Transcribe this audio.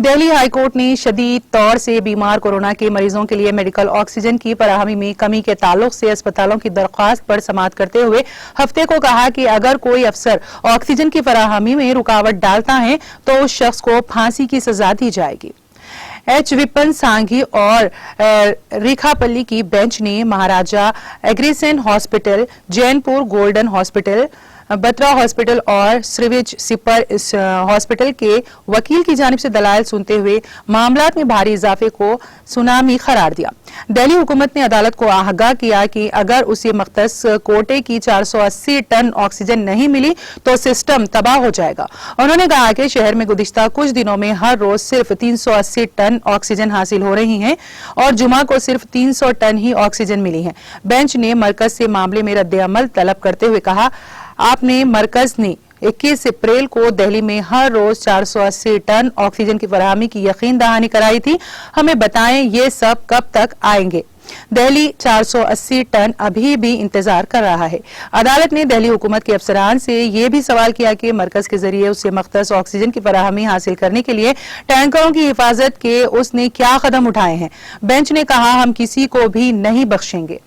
Delhi high court ने शदीद तौर से बीमार कोरोना के मरीजों के लिए मेडिकल ऑक्सीजन की फराहमी में कमी के ताल्लुक से अस्पतालों की दरख्वास्त पर समाअत करते हुए हफ्ते को कहा कि अगर कोई अफसर ऑक्सीजन की फराहमी में रुकावट डालता है तो उस शख्स को फांसी की सजा दी जाएगी। एच विपिन सांघी और रेखापल्ली की बेंच ने Maharaja Agrasen hospital, Jaipur golden hospital, Batra hospital और श्रीविज सिपर हॉस्पिटल के वकील की जानिब से दलाइल सुनते हुए मामलात में भारी इजाफे को सुनामी करार दिया। दिल्ली हुकूमत ने अदालत को आगाह किया कि अगर उसे मख्तस कोटे की 480 टन ऑक्सीजन नहीं मिली तो सिस्टम तबाह हो जाएगा। उन्होंने कहा कि शहर में गुज़िश्ता कुछ दिनों में हर रोज सिर्फ 380 टन ऑक्सीजन हासिल हो रही है और जुमा को सिर्फ 300 टन ही ऑक्सीजन मिली है। बेंच ने मरकज से मामले में रद्द-ए-अमल तलब करते हुए कहा, आपने मरकज ने 21 अप्रैल को दिल्ली में हर रोज 480 टन ऑक्सीजन की फराहमी की यकीन दहानी कराई थी। हमें बताएं ये सब कब तक आएंगे। दिल्ली 480 टन अभी भी इंतजार कर रहा है। अदालत ने दिल्ली हुकूमत के अफसरान से ये भी सवाल किया कि मरकज के जरिए उसे मख्तस ऑक्सीजन की फराहमी हासिल करने के लिए टैंकरों की हिफाजत के उसने क्या कदम उठाए हैं। बेंच ने कहा, हम किसी को भी नहीं बख्शेंगे।